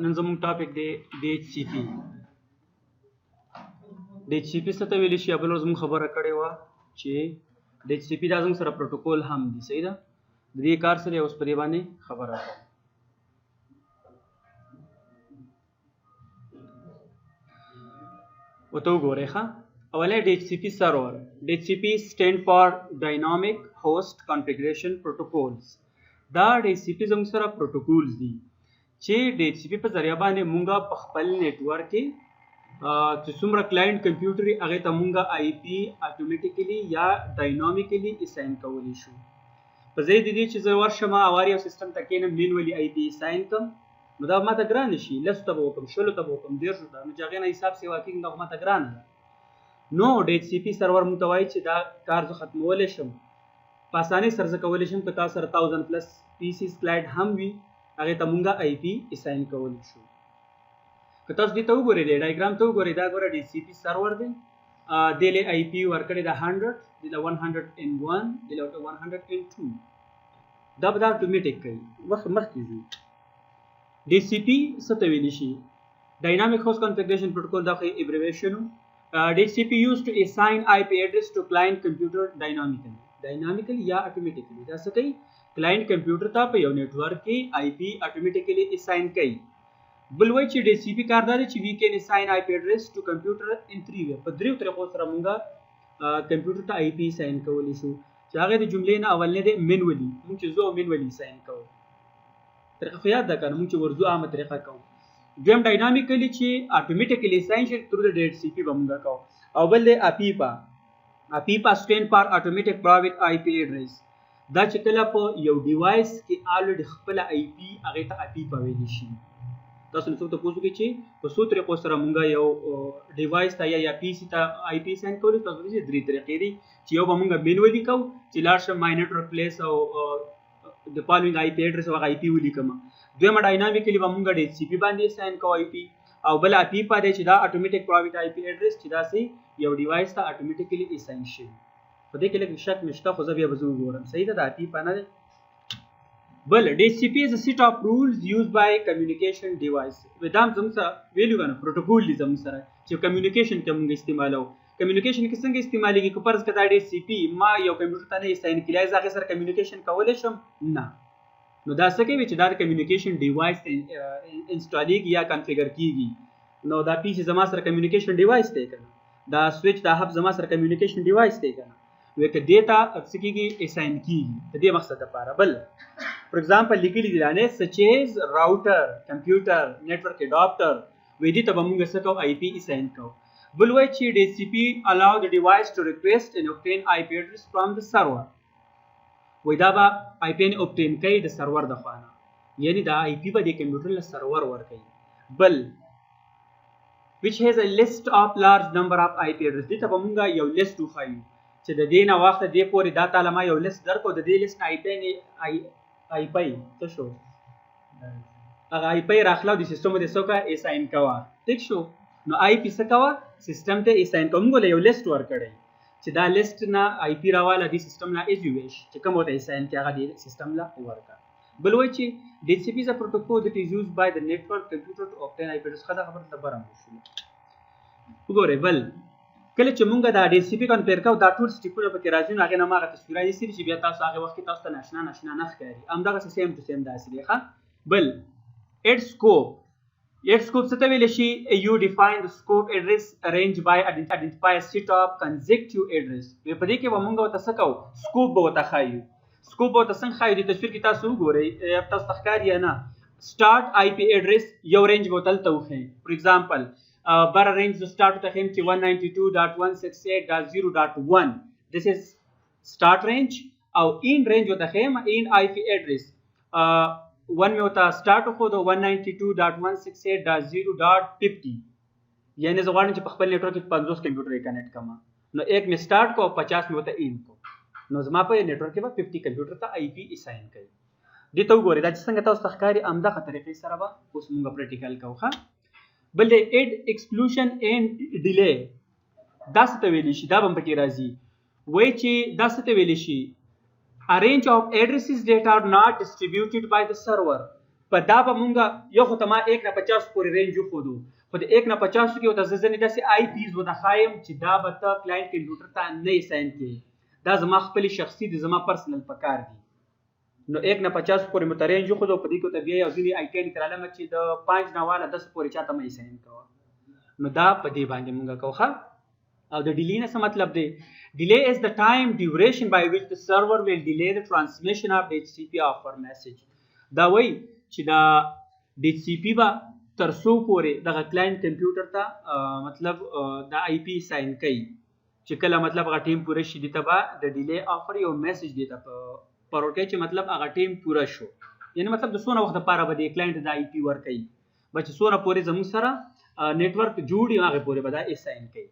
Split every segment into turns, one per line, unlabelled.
نن زموږ ټاپک دی DHCP. DHCP څه ته ویل شي؟ بل ورځ موږ خبره کړې وه چې DHCP دا زموږ سره پروتوکول هم دی، صحیح ده؟ د دې کار سره اوس په دې باندې خبره کوم. ورته وګورئ ښه. اولی DHCP server. DHCP stand for Dynamic Host Configuration Protocols. دا DHCP زموږ سره پروتوکولز دي چې DHCP په ذریعه باندې مونږه په خپل نیټورک کې چې څومره کلاینټ کمپیوټر یې هغې ته مونږه IP اټومیټیکلی یا ډاینامیکلی اساین کولی شو. په ځای د دې چې زه ورشم او هر یو سیسټم ته کښېنم مینولي IP اساین کړم نو دا ماته ګرانه شي، 10 ته به وکړم، 20 ته به وکړم، 13 ته، نو چې هغې نه حساب سیوا کېږي دا خو ماته ګرانه ده. نو DHCP سرور مونږ ته وایي چې دا کار زه ختمولی شم په اسانۍ سره، زه کولی شم که تاسو سره 1000+ PCs کلاینټ هم وي هغې ته مونږه IP اساین کولی شو. که تاسو دې ته وګورئ دی ډایګرام ته وګورئ، دا ګوره DHCP سرور دی، دې له IP ورکړې ده 100، دې له 101، دې له 102. دا به دا اټومیټیک کوي. مخکې ځو. DHCP څه ته ویلی شي؟ ډاینامیک هوسټ کنفیګریشن پروتوکول دا خو یې ایبریویشن و. DHCP used to assign IP address to client computer dynamically یا automatically. دا څه کوي؟ کلاینټ کمپیوټر ته په یو نیټورک کې IP اټومیټیکلی اساین کوي. بل وایي چې DHCP کار دا دی چې we can assign IP address to computer in 3 ways. په دریو طریقو سره مونږه کمپیوټر ته IP اساین کولی شو چې هغې د جملې نه اولنی دی مینولي. مونږ چې زو مینولي اساین کوو، طریقه خو یاد ده که نه، مونږ چې ورځو عامه طریقه کوو. دویم ډاینامیکلی چې اټومیټیکلی اساین شي تھرو د DHCP به مونږه کوو. او بل دی APIPA. APIPA stand for Automatic Private IP Address. دا چې کله په یو ډیوایس کې الریډي خپله IP هغې ته APIPA ویلی شي. تاسو نو څوک تپوس وکړئ چې په څو طریقو سره مونږه یو ډیوایس ته یا PC ته IP اساین کولی. تاسو وایي چې 3 طریقې دي چې یو به مونږه مینولي کوو چې لاړ شم مای نیټورک پلیس او د فالوینګ IP اډرس او هغه IP ولیکم. دویمه ډاینامیکلی به مونږه DHCP باندې اساین کوو IP. او بل APIPA دی چې دا اټومیټیک پرایویټ IP اډرس چې داسې یو ډیوایس ته اټومیټیکلی اساین شي. په دې کې لږ شک مې شته خو زه بیا به زه وګورم، صحیح ده؟ د APIPA نه دی. بل DHCP is a set of rules used by communication device. دا هم زموږ سره ویلو که نه پروتوکول دی زموږ سره چې کمیونیکیشن کې مونږ استعمالوو. کمیونیکیشن کې څنګه استعمالیږي؟ که فرض که دا DHCP ما یو کمپیوټر ته نه اساین کړي، زه هغې سره کمیونیکیشن کولی شم؟ نه. نو دا څه کوي چې دا د کمیونیکیشن ډیوایس ته انسټالیږي یا کنفیګر کېږي. نو دا PC زما سره کمیونیکیشن ډیوایس دی که نه، دا سویچ دا هب زما سره کمیونیکیشن ډیوایس دی که نه، نو که دې ته څه کېږي؟ اساین کېږي د دې مقصد لپاره. بل فور ایگزامپل لیکلي دي دانې سچیز راوټر، کمپیوټر، نیټورک اډاپټر، وایي دې ته به مونږ څه کوو؟ IP اساین کوو. بل وایي چې DHCP allow the device to request and obtain IP address from the server. وایي دا به IP obtain کوي د سرور د خوا نه، یعنې دا IP به د کمپیوټر له سرور ورکوي. بل which has a list of large number of IP address. دې ته به مونږه یو لیست وښایو چې د دې نه واخته دې پورې دا تعالی ما یو لیست درکړو، د دې لیست نه IP څه شو؟ هغه IP راخله او د سیسټم د څه کوه؟ اساین کوه. ټیک شو؟ نو IP څه کوه؟ سیسټم ته اساین کوه. موږ له یو لیست ورکړی چې دا لیست نه IP راواله دې سیسټم نه ایز یو ویش چې کوم ورته اساین کړي هغه دې سیسټم له ورکړه. بل وایي چې DHCP is a protocol that is used by the network computer to obtain IP address. خدا خبره ته برم وشو. وګورئ بل کله چې مونږ دا DHCP کنفیګر کوو دا ټول سټیپونه پکې راځي نو هغې نه ما هغه تصویرونه ایستلي چې بیا تاسو هغې وخت کې تاسو ته ناشنا نه ښکاري. همدغسې سیم ټو سیم داسې دی ښه. بل اډ سکوپ. اډ سکوپ څه ته ویلی شي؟ You define the scope address arranged by identify a set of consecutive address. په دې کې به مونږ ورته څه کوو؟ سکوپ به ورته ښایو. سکوپ به ورته څنګه ښایو؟ د تصویر کې تاسو وګورئ، تاسو ته ښکاري یا نه؟ سټارټ IP address یو رینج به ورته هلته وښیي. فور ایگزامپل بره رینج زه سټارټ ورته ښیم چې 192.168.0.1 this is start range. او in range ورته ښیم in IP address 1 مې ورته سټارټ وښودو 192.168.0.50 یعنې زه غواړم چې په خپل نیټورک کې 50 کمپیوټر یې کنیکټ کړم. نو 1 مې سټارټ کو 50 مې ورته in کو، نو زما په نیټورک کې به 50 کمپیوټر ته IP اساین کوي. دې ته وګورئ دا چې څنګه تاسو ته ښکاري همدغه طریقې سره به اوس مونږ پریکټیکل کوو ښه. بل دی add exclusion and delay. دا څه ته ویلی شي؟ دا به هم پکې راځي. وایي چې دا څه ته ویلی شي؟ A range of addresses that are not distributed by the server. په دا به مونږ یو خو ته ما 1 نه 50 پورې رینج وښودو خو د 1 نه 50 کې ورته زه ځینې داسې آی پیز ورته ښایم چې دا به ته کلاینټ کمپیوټر ته نه اساین کړې دا زما خپلې شخصي دي زما پرسنل په کار دي نو 1 نه 50 پورې مو ته رینج وښودو په دې کې ورته بیا یو ځینې آی ټي لیکلم چې د 5 نه واله 10 پورې چاته مه اساین کوه نو دا په دې باندې مونږ کوو ښه او د ډیلی نه څه مطلب دی delay is the time duration by which the server will delay the transmission of DHCP offer message دا وایي چې دا DHCP به تر څو پورې دغه کلاینټ کمپیوټر ته مطلب د آی پی ساین کوي چې کله مطلب هغه ټیم پوره شي دې ته به د ډیلی آفر یو میسج دې ته فارورډ کوي چې مطلب هغه ټیم پوره شو یعنی مطلب د څونه وخت لپاره به د کلاینټ د آی پی ورکوي به چې څونه پورې زموږ سره نیټورک جوړ وي هغې پورې به دا اساین کوي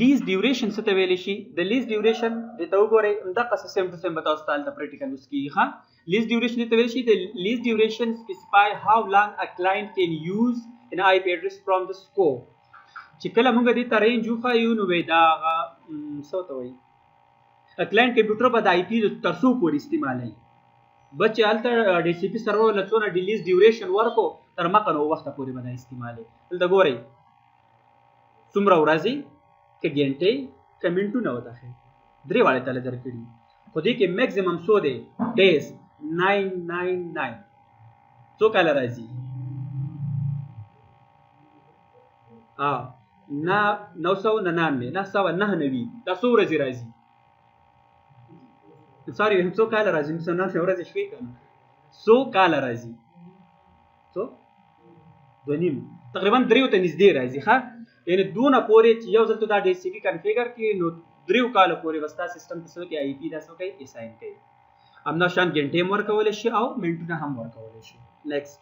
لیز ډیوریشن څه ته ویلی شي د لیز ډیوریشن دې ته وګورئ همدغه سیم ټو سیم به تاسو ته هلته پریکټیکل اوس کېږي ښه لیز ډیوریشن دې ته ویلی شي د لیز ډیوریشن specify how long a client can use an IP address from the scope چې کله موږ دې ته رینج وښایو نو وایي دا هغه څه ته وایي کلاینټ کمپیوټر به د آی پي تر څو پورې استعمالوي بس چې هلته ډي سی پي سرور له څونه ډیلیز ډیوریشن ورکړو تر مخه نو وخته پورې به دا استعمالوي دلته ګورئ څومره ورځې که ګنټې که منټونه وداخل درې واړې تله درکړي خو دې کې میکزیمم څو دی ډیز 999 څو کاله راځي نه 999 999 دا څو ورځې راځي سوري څو کاله راځي 999 ورځې شوې که نه څو کاله راځي څو دوه نیم تقریبا دریو ته نږدې راځي ښه یعنی دونه پورې چې یو ځل ته دا ډي سی پي کنفیګر کړي نو دریو کالو پورې به ستا سیسټم ته څه کوي آی پي دا څه کوي اساین کوي همدا شان ګنټې هم ورکولی شي او منټونه هم ورکولی شي نیکسټ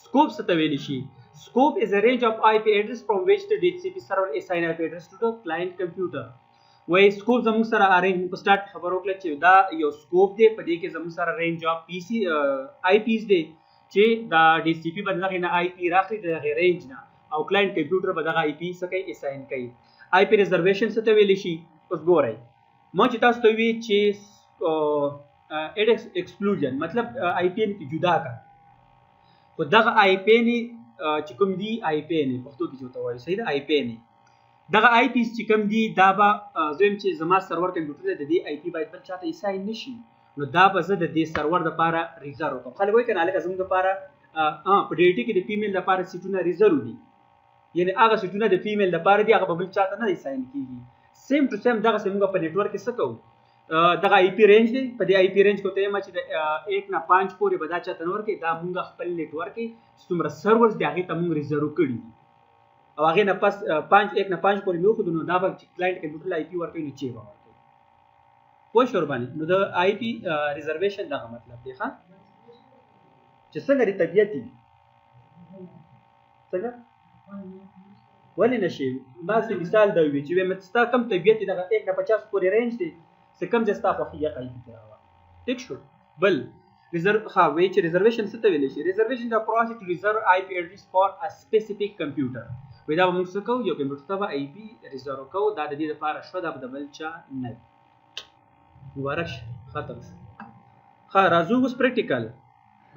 سکوپ څه ته ویلی شي سکوپ is a range of IP address from which the DHCP server assign IP address to the client computer وایي سکوپ زموږ سره ارینج په سټارټ خبر وکړه چې دا یو سکوپ دی په دې کې زموږ سره رینج اف پی سي آی پیز دی چې دا ډي سی پي به د هغې نه آی پي راخلي د هغې رینج نه او کلاینټ کمپیوټر به دغه آی پي څه کوي اساین کوي آی پي ریزرویشن څه ته ویلی شي اوس ګورئ ما چې تاسو ته وي چې ایډ ایکسکلوژن مطلب آی پي ان کې جدا کړه خو دغه آی پي چې کوم دي آی پي ان پښتو کې چې ورته وایي صحیح ده آی پي ان دغه آی پیز چې کوم دي دا به زه یم چې زما سرور کمپیوټر دی د دې آی پي باید بل چاته اساین نه شي نو دا به زه د دې سرور دپاره ریزرو کوم خلک وایي که نه هلکه زموږ دپاره په ډي ټي کې د فیمیل دپاره سیټونه ریزرو دي یعنی هغه سیټونه د فیمیل دپاره دي هغه به بل چاته نه اساین کېږي سیم ټو سیم دغسې موږ په نیټورک کې څه کوو دغه آی پي رینج دی په دې آی پي رینج کې ورته یم چې د 1 نه 5 پورې به دا چاته نه ورکوي دا موږ خپل نیټورک کې چې څومره سرورز دي هغې ته موږ ریزرو کړي دي او هغې نه پس 1 نه 5 پورې مې وښودو نو دا به چې کلاینټ کمپیوټر آی پي ورکوي نو چې به ورکوي پوه شو ورباندې نو د آی پي ریزرویشن دغه مطلب دی ښه چې څنګه دې طبیعت دي څنګه ولې نه شي داسې مثال دا وي چې وایم ستا کوم طبیعت دی دغه 1 نه 50 پورې رینج دی څه کوم ځای ستا خوښي یا آی پي کې راوړه ټیک شو بل وایي چې ریزرویشن څه ته ویلی شي ریزرویشن د پروسس ټو ریزرو آی پي ایډرس فار ا سپیسیفیک کمپیوټر وایي دا به موږ څه کوو یو کمپیوټر ته به آی پي ریزرو کوو دا د دې دپاره شوه دا به د بل چا نه وي مبارک شه ختم شو ښه راځو اوس پریکټیکل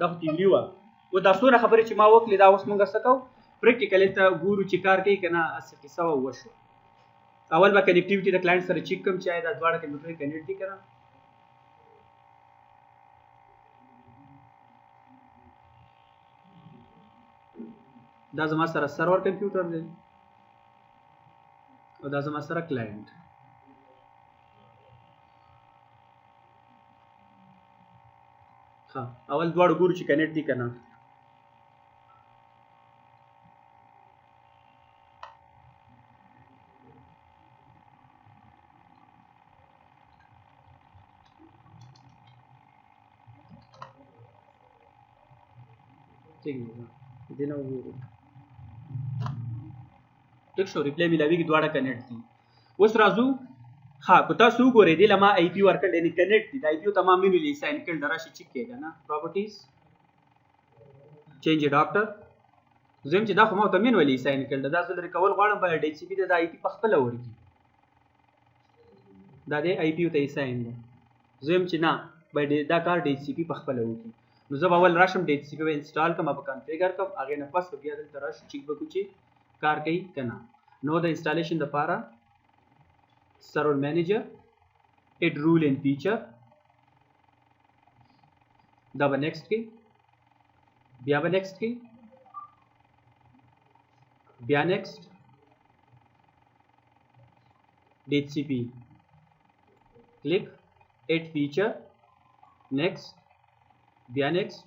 دا خو تیوري وه و دا څونه خبرې چې ما وکړلې دا اوس موږ څه کوو پریکټیکل ته ګورو چې کار کوي که نه هسې قصه وشو اول به کنیکټیویټي د کلاینټ سره چیک کوم چې آیا دا دواړه کمپیوټر کنیکټ دي که نه دا زما سره سرور کمپیوټر دی او دا زما سره کلاینټ ښه اول دواړو ګورو چې کنیکټ دي که نه ٹھیک ہے دې نه وګورو ټیک شو ریپلی میلاویږي دواړه کنیکټ دي اوس راځو ها که تاسو وګورئ دې له ما آی پي ورکړل یعنې کنیکټ دي د آی پي ته ما مینولي اساین کړل د راشي چیک کېږه نه پراپرټیز چینج اډاپټر زه یم چې دا خو ما ورته مینولي اساین کړل دا زه لرې کول غواړم باید ډي سی پي ته د آی پي په خپله ورکړي دا دی آی پي ته اساین ده زه یم چې نه باید دا کار ډي سی پي په خپله وکړي نو زه به اول راشم DHCP به انسټال کوم به کنفیګر کوم هغې نه پس به بیا دلته راشو چیک به کړو چې کار کوي که نه نو د انسټالیشن دپاره سرور مینیجر اډ رول اینډ فیچر دا به نیکسټ کې بیا به نیکسټ کې بیا نیکسټ DHCP click add feature next بیا next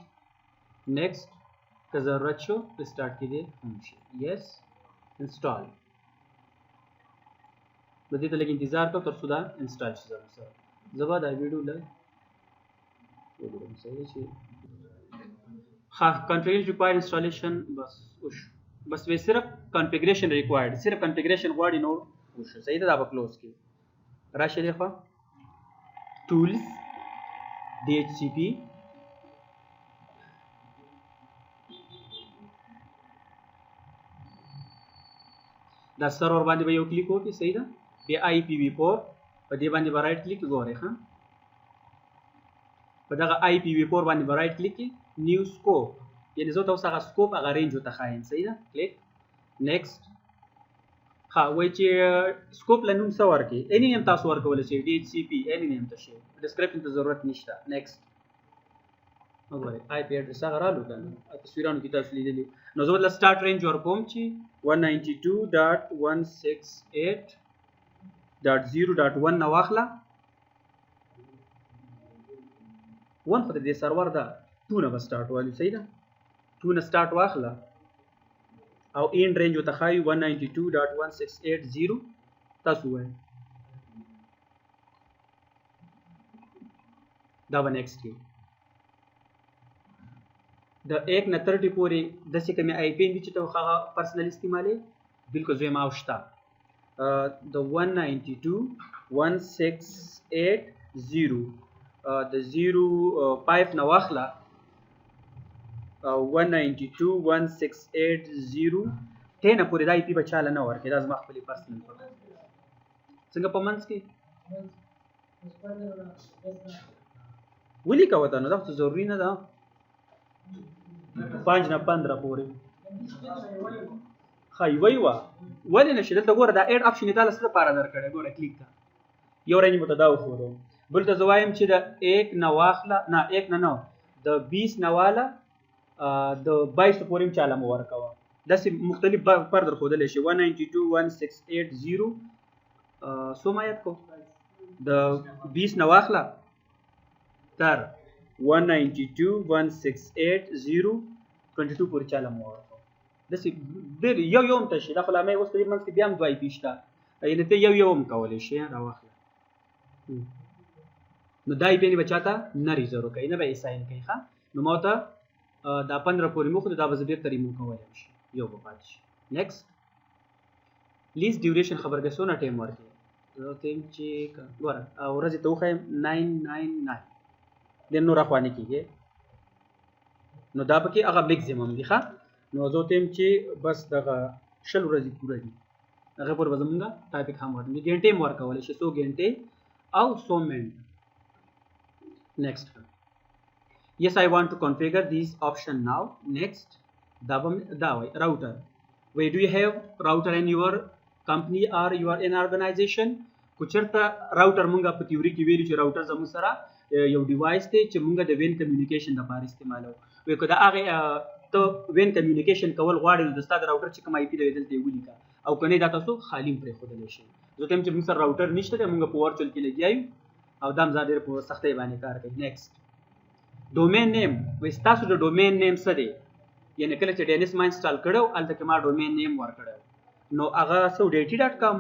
next که ضرورت شو start کیدی هم شي yes install د دې ته لږ انتظار کوو تر څو دا انسټال شي زموږ سره زه به دا ویډیو لږ وګورم صحیح شي ها configuration required installation بس وشو بس وی صرف configuration required صرف configuration غواړي نور وشو صحیح ده دا به کلوز کړي راشه دی خوا tools DHCP دا سرور باندې به یو کلیک وکړي صحیح ده بیا IPv4 په دې باندې به رائټ کلیک ګورئ ښه په دغه IPv4 باندې به رائټ کلیک کړي نیو سکوپ یعنې زه تاسو هغه سکوپ هغه رینج ورته ښایم صحیح ده کلیک نیکسټ ها وایي چې سکوپ له نوم څه ورکړي اني نیم تاسو ورکولی شئ DHCP اني نیم ته شي ډسکرپشن ته ضرورت نشته نیکسټ وګورئ IP اډرس هغه رالو که نه تصویرانو کې تاسو لیدلي نو زه ورته سټارټ رینج ورکوم چې 192.168.0.1 نه واخله 1 خو د دې سرور ده 2 نه به سټارټ والو صحیح ده 2 نه سټارټ واخله او اینډ رینج ورته ښایي 192.168.0 تاسو ووایئ دا به نیکسټ کې د 1 نه 30 پورې داسې کومې IP دي چې ته هغه پرسنل استعمالوي بلکل زوی ما شته د 192.168.0 د 0.5 نه واخله 192.168.0 10 پورې دا IP به چاله نه ورکړي دا زما خپلې پرسنل څنګه په منځ کې ولیکه ورته نو دا خو ضروري نه ده 5 نه 15 پورې ښه یوه یوه ولې نه شي دلته ګوره دا ایډ اپشن یې تا له څه دپاره درکړی ګوره کلیک ته یو رنج به ته دا وښودو بل ته زه وایم چې د 1 نه واخله نه 1 نه د 20 نه واله د 22 پورې هم چاله مو ورکوه داسې مختلف پر درښودلی شي 192.168.0 څو ما یاد کو د 20 نه واخله تر 192.168.0.22 پورې چاله مو ورکوه داسې ډېر یو یو هم ته شي دا خو لا مې اوس په دې منځ کې بیا هم 2 IP شته یعنې ته یو یو هم کولی شي راواخله نو دا IP به چاته نه ریزرو کوي نه به یې ساین کوي ښه نو ما ورته دا 15 پورې مو خو دا به زه بېرته ریموو کولی شي یو به پاتې شي نیکسټ لیز ډیوریشن خبرګۍ څونه ټایم ورکوي زه ورته یم چې ګوره ورځې ته وښیم 999 د نور اخوا نه کېږي نو دا پکې هغه میکزیمم دي ښه نو زه ورته یم چې بس دغه 20 ورځې پوره دي هغې پورې به زمونږ ټاپک هم ورکړي ګنټې هم ورکولی شي 100 ګنټې او 100 منټ next yes I want to configure this option now next da way router where do you have router in your company or you are in organization kucherta router munga په تیوري کې ویلو چې router زموږ سره یو ډیوایس دی چې مونږ د وین کمیونیکیشن لپاره استعمالوو وایي که د هغې ته وین کمیونیکیشن کول غواړې نو د ستا د راوټر چې کوم IP دی دلته یې ولیکه او که نه دا تاسو خالي هم پرېښودلی شئ زه ته یم چې مونږ سره راوټر نشته دی مونږ په ورچوال کې لګیا یو او دا هم زه ډېر په سختۍ باندې کار کوي نیکسټ ډومین نیم وایي ستاسو د ډومین نیم څه دی یعنې کله چې DNS ما انسټال کړی و هلته کې ما ډومین نیم ورکړی نو هغه څه DIT.com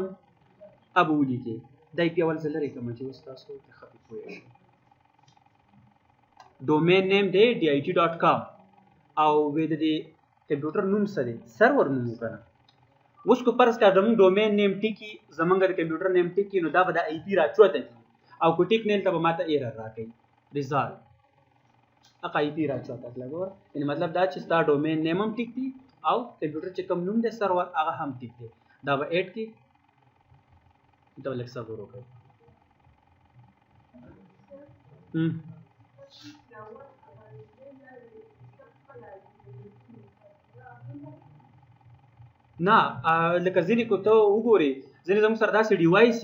و به ولیکې دا IP اول زه لرې کړم چې اوس تاسو ښه پې پوه شئ ډومین نیم دی DIT.com او وی د دې کمپیوټر نوم څه دی سرور نوم وکنه اوس کو فرض کړه زموږ ډومین نیم ټیکي زمونږ د کمپیوټر نیم ټیکي نو دا به د IP راچوته کي او کو ټیک نیل ته به ماته ایرر راکړي ریزالټ هغه IP راچوته کړه ګور یعنی مطلب دا چې ستا ډومین نیم هم ټیک دی او کمپیوټر چې کوم نوم دی سرور هغه هم ټیک دی دا به ایډ کی دا لکه صبر وکړئ نه لکه ځینې کو ته وګورې ځینې زموږ سره داسې ډیوایس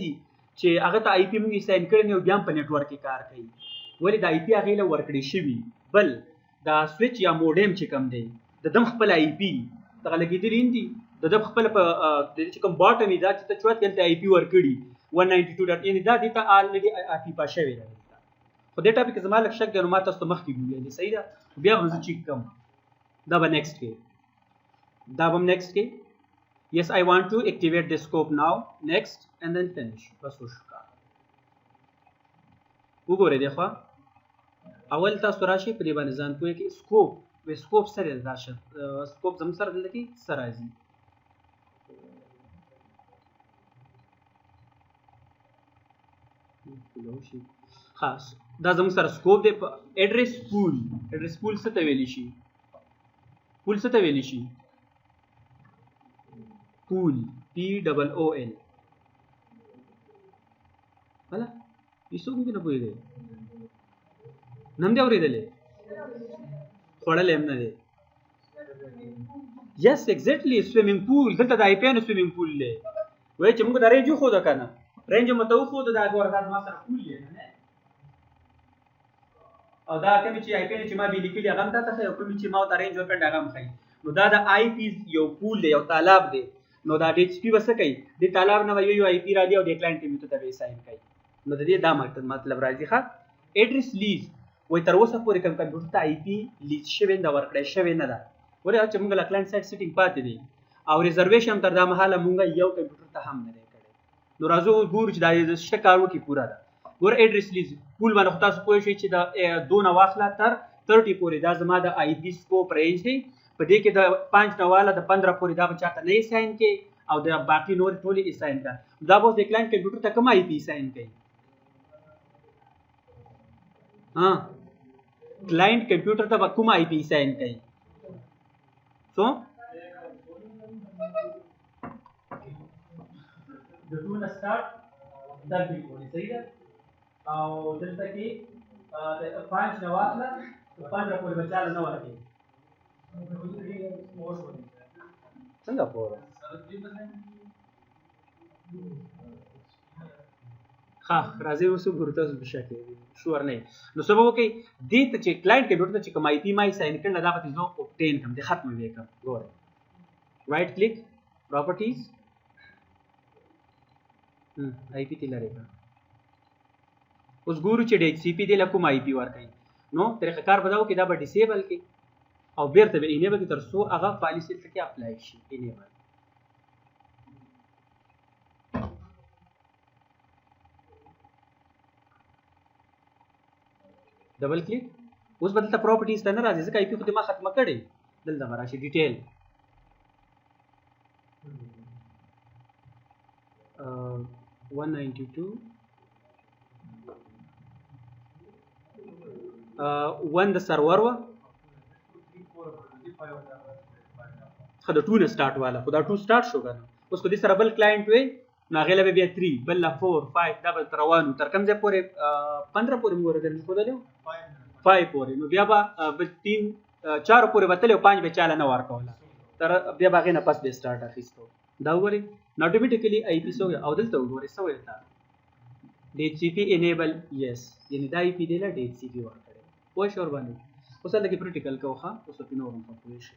چې هغه ته آی پی موږ ساين کړی نه بیا هم په نېټورک کې کار کوي ولې د آی پی هغې له ورکړې شوي بل دا سویچ یا موډم چې کوم دی د دم خپل آی پی دغه لګېدلي دي د ده خپله په چې کوم باټم دا چې ته چوت هلته آی پي ورکړي 192 یعنې دا دې ته آلرېډي اپیپا شوې ده خو دې ټاپک زما لږ شک دی نو ما تاسو ته مخکې وویلې صحیح ده بیا به زه چیک کوم دا به نیکسټ کې دا به هم نیکسټ کې yes I want to activate the scope now next and then finish بس وشو کار وګورئ دی خوا اول تاسو راشئ په دې باندې ځان پوهې کې سکوپ سره راشه سکوپ زموږ سره دلته کې څه راځي خاص دا زموږ سره سکوپ دی په ایډریس پول څه ته ویلی شي پول څه ته ویلی شي پول POOL هلا هیڅوک نه پوهېږي نم دی اورېدلی خوړلی هم نه دی یس ایگزیکټلی سویمنګ پول دلته د آی پی نو سویمنګ پول دی وایي چې موږ دا رینج وښوده که نه رینج مو ته وښوده دا ګوره دا زما سره پول دی نه او دا کومې چې آی پی چې ما بې لیکلي هغه هم تا ته ښایي او کومې چې ما ورته رینج ورکړی هغه هم ښایي نو دا د آی پی یو پول دی یو تالاب دی نو دا ډي ایچ پي به څه کوي د تالاب نه به یو آی پي راځي او د کلاینټ ټیمې ته به ساين کوي نو د دې دا مطلب راځي ښه ایډریس لیز وایي تر اوسه پورې کوم کمپیوټر ته آی پي لیز شوې نه ده ورکړی شوې نه ده ولې چې موږ له کلاینټ سایډ سیټینګ پاتې دی او ریزرویشن تر دا مهاله موږ یو کمپیوټر ته هم نه دی کړی نو راځو ګورو چې دا شته کار وکړي پوره ده ګوره ایډریس لیز پول باندې خو تاسو پوه شئ چې د 2 نه واخله تر 30 پورې دا زما د آی پي سکوپ رینج دی په دې کې د 5 نه واله د 15 پورې دا به چاته نه ساين کوي او د باقي نور ټولې ساين کا دا به د کلاینټ کمپیوټر ته کوم آی پي ساين کوي ها کلاینټ کمپیوټر ته به کوم آی پي ساين کوي سو د ټول سٹارټ در دې کوي صحیح ده او دلته کې د 5 نه واخله 15 پورې بچاله نه ورکړي څنګه پوره ها راځي اوس ګورو تاسو به شکه شور نه نو سبب وکي دې ته چې کلاینټ کمپیوټر ته چې کوم آی پی مای ساين کړل دا به زه اوبټین کوم د ختم وکم ګوره رائټ کلیک پراپرټیز آی پی ته لري اوس ګورو چې DHCP دې له کوم آی پی ورکړي نو طریقه کار بداو کې دا به ډیسیبل کې او بیرته به انیبل کې تر څو هغه پالیسی ته کې اپلای شي انیبل ډبل کلیک اوس بدلته پراپرټیز ته نه راځي ځکه آی پی خو دې ما ختمه کړې دلته به راشي ډیټیل 192 1 د سرور و خو د 2 نه سٹارټ والا خو دا 2 سٹارټ شو کنه اوس کو دې سره بل کلاینټ وي نو هغه له بیا 3 بل 4 5 دا به روانو تر کوم ځای پورې 15 پورې موږ ورته خو دلو 5 پورې نو بیا به 3 4 پورې وتل او 5 به چاله نه ورکوله تر بیا باغې نه پس به سٹارټ اخیستو دا وګورئ نو اتوماتیکلی آی پی سو او دلته وګورئ سو ویتا DHCP enable yes یعنی دا آی پی دی له DHCP ورکړي پوه شو ور باندې اوس لکه پریکټیکل کوخه اوس په نورم په پوه شي